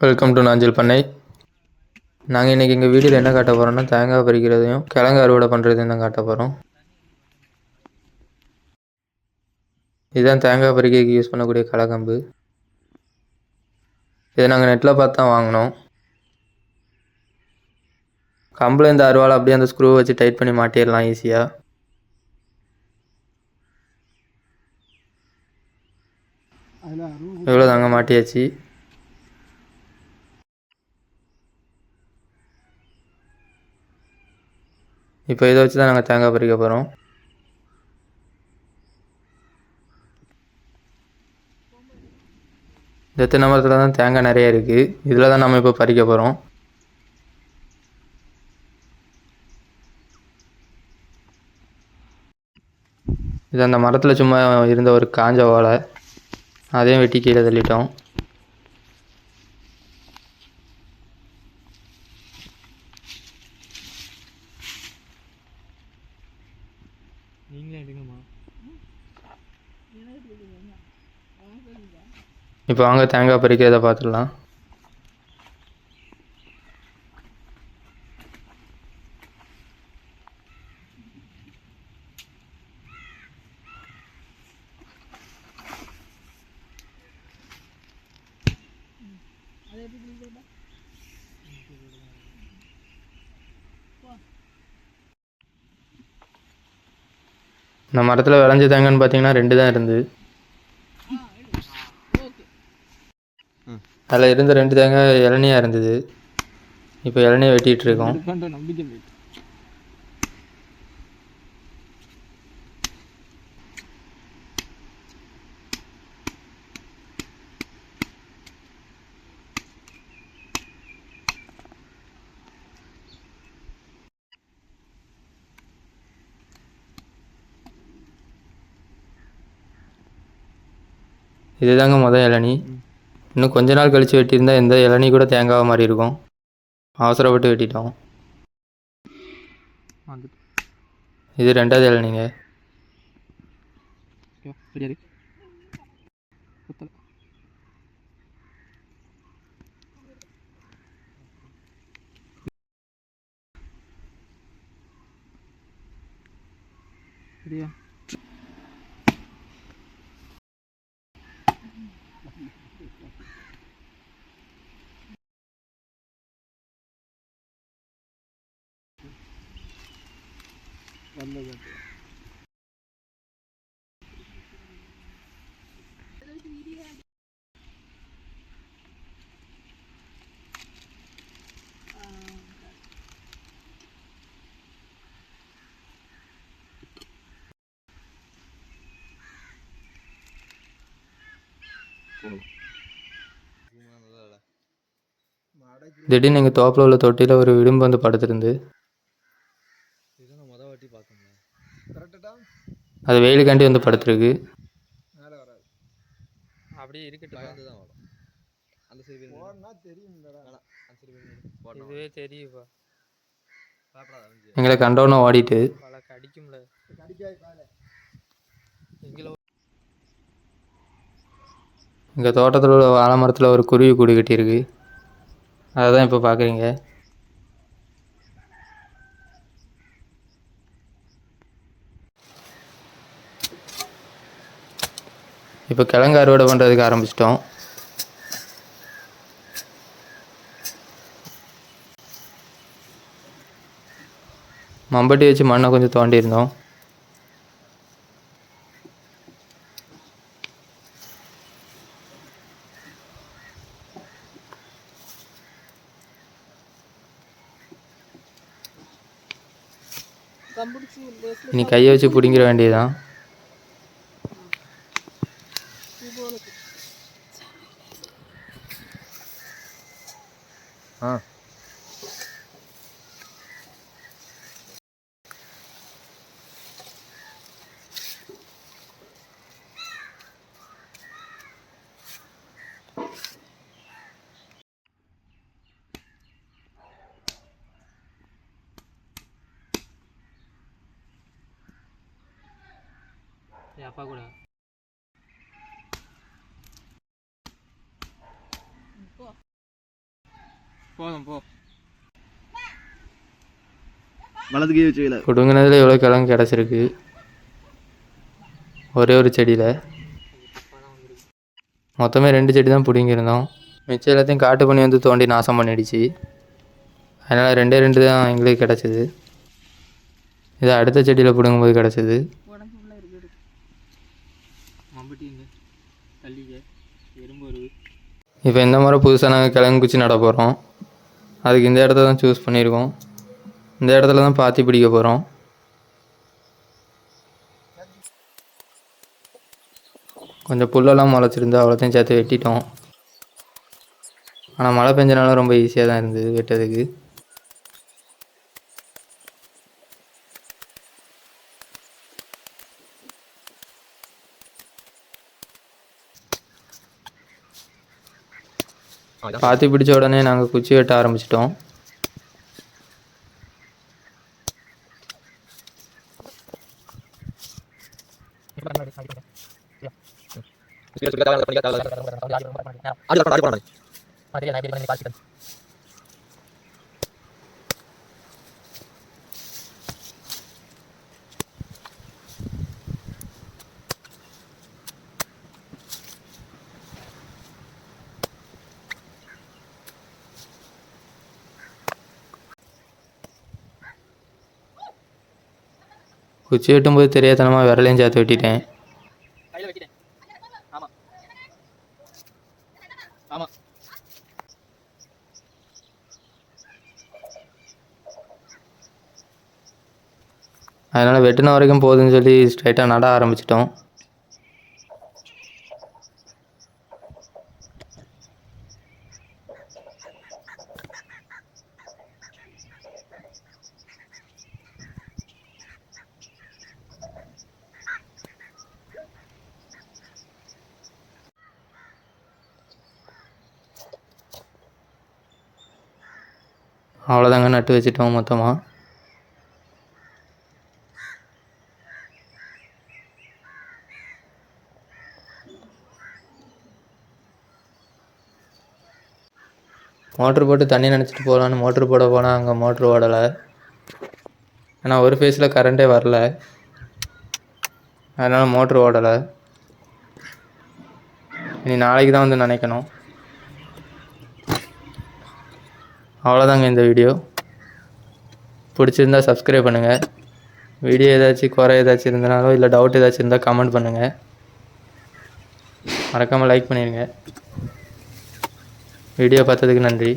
Welcome to Nanjil பண்ணை. நாங்கள் இன்றைக்கி எங்கள் வீடியோவில் என்ன காட்ட போகிறோம்னா தேங்காய் பறிக்கிறதையும் கிழங்கு அறுவடை பண்ணுறதையும் தான் காட்ட போகிறோம். இதுதான் தேங்காய் பறிக்கிறதுக்கு யூஸ் பண்ணக்கூடிய கலக்கம்பு. இதை நாங்கள் நெட்டில் பார்த்து தான் வாங்கினோம். கம்பில் இந்த அருவாளை அப்படியே அந்த ஸ்க்ரூ வச்சு டைட் பண்ணி மாட்டிடலாம் ஈஸியாக. இவ்வளோ தாங்க மாட்டியாச்சு. இப்போ இதை வச்சு தான் நாங்கள் தேங்காய் பறிக்க போகிறோம். இந்த தென்னை மரத்தில் தான் தேங்காய் நிறைய இருக்குது. இதில் தான் நம்ம இப்போ பறிக்க போகிறோம். இது அந்த மரத்தில் சும்மா இருந்த ஒரு காஞ்ச ஓலை, அதையும் வெட்டி கீழே தள்ளிட்டோம். இப்போ வாங்க தேங்காய் பறிக்கிறத பார்த்துடலாம். இந்த மரத்தில் விளைஞ்ச தேங்காய்னு பார்த்தீங்கன்னா 2 தான் இருந்தது. அதில் இருந்த 2 தேங்காய் இளநியாக இருந்தது. இப்போ இளநியை வெட்டிகிட்டு இருக்கோம். இதுதாங்க முதல் இளநி. இன்னும் கொஞ்ச நாள் கழித்து வெட்டியிருந்தால் எந்த இளநி கூட தேங்காய் மாதிரி இருக்கும். அவசரப்பட்டு வெட்டிட்டோம். இது 2வது இளநிங்க. திடீர்னு எங்கள் தோப்பில் உள்ள தொட்டியில் ஒரு விடும்பு வந்து படுத்துருந்து. அது வெயிலுக்காண்டி வந்து படுத்துருக்கு. அப்படியே இதுவே தெரியுப்பா. எங்களை கண்டோன்னு ஓடிட்டு கடிக்கும்ல. எங்கள் தோட்டத்தில் உள்ள வாழை மரத்தில் ஒரு குருவி கூடு கட்டியிருக்கு. அதை தான் இப்போ பார்க்குறீங்க. இப்போ கிழங்கு அறுவடை பண்ணுறதுக்கு ஆரம்பிச்சிட்டோம். மம்பட்டி வச்சு மண்ணை கொஞ்சம் தோண்டியிருந்தோம். இனி கையை வச்சு பிடிங்கிற வேண்டியதுதான். அப்பா கூட போதும் போ. வலதுக்கே வச்சுக்கல. பிடுங்கினதில் எவ்வளோ கிழங்கு கிடச்சிருக்கு ஒரே ஒரு செடியில். மொத்தமே 2 செடி தான் பிடுங்கியிருந்தோம். மிச்சம் எல்லாத்தையும் காட்டு பண்ணி வந்து தோண்டி நாசம் பண்ணிடுச்சு. அதனால் 2 தான் எங்களுக்கு கிடச்சிது. இது அடுத்த செடியில் பிடுங்கும்போது கிடச்சிது. இப்போ இந்த முறை புதுசாக நாங்கள் கிழங்கு குச்சி நட போகிறோம். அதுக்கு இந்த இடத்த தான் சூஸ் பண்ணியிருக்கோம். இந்த இடத்துல தான் பாத்தி பிடிக்க போகிறோம். கொஞ்சம் புல்லெல்லாம் முளைச்சிருந்து அவ்வளோத்தையும் சேர்த்து வெட்டிட்டோம். ஆனால் மழை பெஞ்சனால ரொம்ப ஈஸியாக தான் இருந்தது வெட்டதுக்கு. பாத்தி பிடிச்ச உடனே நாங்கள் குச்சி வெட்ட ஆரம்பிச்சிட்டோம். குச்சி வெட்டும்போது தெரியாதனமாக விரலையும் சேர்த்து வெட்டிட்டேன். அதனால் வெட்டின வரைக்கும் போதுன்னு சொல்லி ஸ்ட்ரைட்டாக நட ஆரம்பிச்சிட்டோம். அவ்வளோதாங்க, நட்டு வச்சிட்டோம் மொத்தமாக. மோட்ரு போட்டு தண்ணி நினச்சிட்டு போகலான்னு மோட்ரு போட போனால் அங்கே மோட்ரு ஓடலை. ஏன்னா ஒரு ஃபேஸில் கரண்ட்டே வரல. அதனால் மோட்ரு ஓடலை. இனி நாளைக்கு தான் வந்து நினைக்கணும். அவ்வளோதாங்க இந்த வீடியோ. பிடிச்சிருந்தா சப்ஸ்கிரைப் பண்ணுங்கள். வீடியோ ஏதாச்சும் குறை ஏதாச்சும் இருந்தனாலோ இல்லை டவுட் ஏதாச்சும் இருந்தால் கமெண்ட் பண்ணுங்கள். மறக்காமல் லைக் பண்ணிடுங்க. வீடியோ பார்த்ததுக்கு நன்றி.